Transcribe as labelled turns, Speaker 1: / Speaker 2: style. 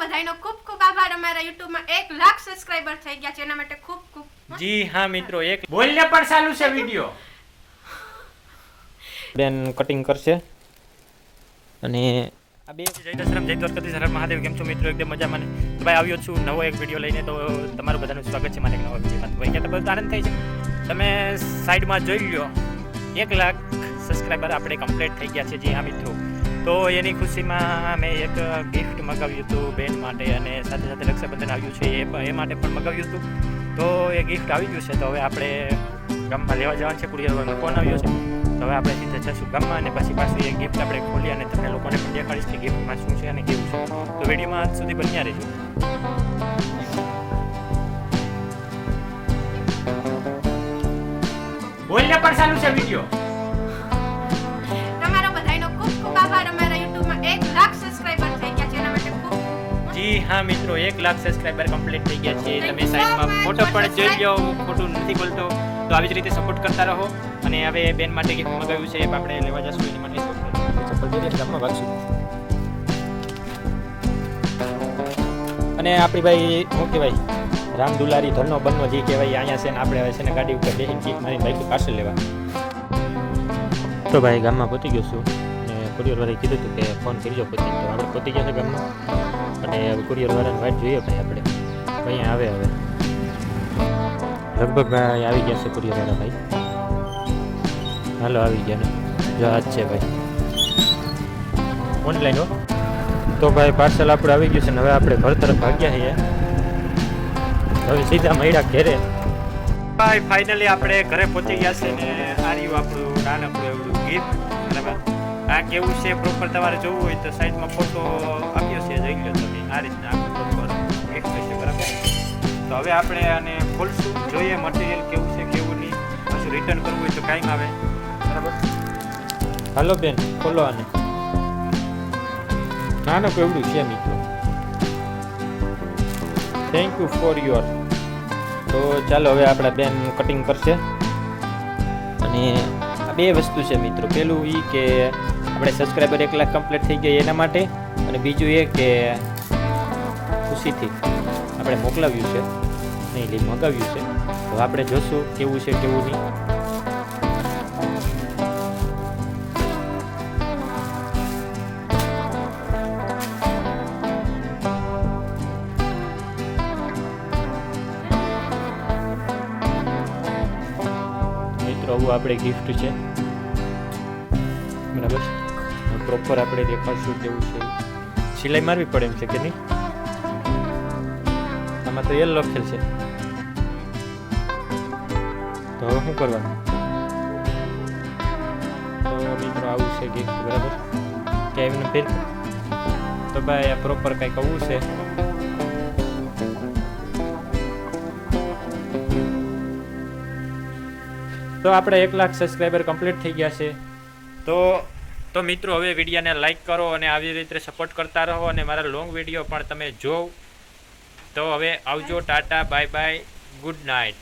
Speaker 1: બધાનો ખૂબ ખૂબ આભાર। અમારા YouTube માં 1 લાખ સબસ્ક્રાઇબર થઈ ગયા છે, એના માટે ખૂબ ખૂબ
Speaker 2: જી હા મિત્રો, એક બોલને પણ ચાલુ છે વિડિયો। બેન કટિંગ કરશે અને આ બે જય દશરામ જય દ્વારકાધીશ હર મહાદેવ। કેમ છો મિત્રો? એકદમ મજામાં ને? તો ભાઈ આવ્યો છું નવો એક વિડિયો લઈને, તો તમારું બધાનું સ્વાગત છે મારા એક નવા વિડિયોમાં। તો ભાઈ ક્યાં બધું આનંદ થાય છે, તમે સાઈડમાં જોઈ લો 1 લાખ સબસ્ક્રાઇબર આપણે કમ્પ્લીટ થઈ ગયા છે। જી હા મિત્રો, તો એની ખુશીમાં મેં એક ગિફ્ટ મંગાવ્યું હતું બેન માટે, અને સાથે સાથે રક્ષાબંધન આવ્યું છે એ માટે પણ મંગાવ્યું હતું। તો એ ગિફ્ટ આવી ગયું છે, તો હવે આપણે ગામમાં લેવા જવાનું છે। કુરિયરવાળાનો ફોન આવ્યો છે, તો હવે આપણે સીધા જઈશું ગામમાં, અને પછી પાછું એ ગિફ્ટ આપણે ખોલી અને તમને લોકોને પણ દેખાડીશ કે ગિફ્ટમાં શું છે અને કેવું છે। તો વિડીયોમાં આજ સુધી બન્યા રહેજો। બોલને પણ ચાલુ છે વિડીયો।
Speaker 1: તમારો બધાનો ખૂબ ખૂબ આભાર। અમારા YouTube માં 1 લાખ સબસ્ક્રાઇબર થઈ ગયા છે, એના માટે ખૂબ
Speaker 2: જી હા મિત્રો, 1 લાખ સબસ્ક્રાઇબર કમ્પ્લીટ થઈ ગયા છે। તમે સાઈડમાં ફોટો પણ જોઈ લો, હું ખોટું નથી બોલતો। તો આવી જ રીતે સપોર્ટ કરતા રહો। અને હવે બેન માટે ગિફ્ટ મંગાવ્યું છે, આપણે લેવા જશું એની માટે ચપ્પલ દે ગામમાં ભાગશું। અને આપણી ભાઈ શું કહેવાય, રામ દુલારી ધનનો બનનો જે કહેવાય અહીંયા છે ને, આપણે હવે છે ને ગાડી ઉપર બેસીને કીક મારીને બાઈક પાર્સલ લેવા। તો ભાઈ ગામમાં પહોંચી ગયો છું, અને કુરિયરવાળાએ કીધું હતું કે ફોન કરજો પછી। તો આપણે પહોંચી ગયા છે ગામમાં, અને કુરિયરવાળાની વાટ જોઈએ ભાઈ આપણે અહીંયા આવે। હવે લગભગ આવી ગયા છે કુરિયરવાળા ભાઈ, હાલો આવી ગયા ને, જો આજ છે ભાઈ ઓનલાઈન હો। તો ભાઈ પાર્સલ આપણે આવી ગયું છે ને, હવે આપણે ઘર તરફ ભાગ્યા છીએ। હવે સીધા મળ્યા ઘરે ભાઈ। ફાઇનલી આપણે ઘરે પહોંચી ગયા છે, ને આ રહ્યું આપણું નાનકડું એવું ગિફ્ટ, બરાબર। આ કેવું છે પ્રોપર તમારે જોવું હોય તો સાઈડમાં ફોટો આપ્યો છે, જોઈ લો તમે। આ રીતના આખું પ્રોપર ગિફ્ટ છે, બરાબર। તો હવે આપણે આને ખોલશું, જોઈએ મટીરિયલ કેવું છે કેવું નહીં, પછી રિટર્ન કરવું હોય તો કાંઈ આવે, બરાબર। હાલો બેન ખોલો આને, નાનકડું એવડું છે મિત્રો। Thank you for your. તો ચાલો હવે આપણા બેન કટિંગ કરશે, અને આ બે વસ્તુ છે મિત્રો। પહેલું એ કે આપણે સબસ્ક્રાઈબર 1 લાખ કમ્પ્લીટ થઈ ગયા એના માટે, અને બીજું એ કે ખુશીથી આપણે મોકલાવ્યું છે, નહીં મગાવ્યું છે। તો આપણે જોશું કેવું છે કેવું નહીં। આવું આપણે ગિફ્ટ છે, બરાબર। પ્રોપર આપણે દેખાડશું કેવું છે। સિલાઈ મારવી પડે એમ છે કે નહીં? આમાં તો યલો લખેલ છે, તો હવે શું કરવાનું? તો મિત્રો આવું છે ગિફ્ટ, બરાબર। કે એમને ફેર તો ભાઈ આ પ્રોપર કંઈક આવું છે। તો આપણે 1 લાખ સબસ્ક્રાઈબર કમ્પ્લીટ થઈ ગયા છે। તો મિત્રો હવે વિડીયોને લાઈક કરો, અને આવી રીતે સપોર્ટ કરતા રહો, અને મારા લોંગ વિડીયો પણ તમે જોવો। તો હવે આવજો, Tata, bye bye, good night.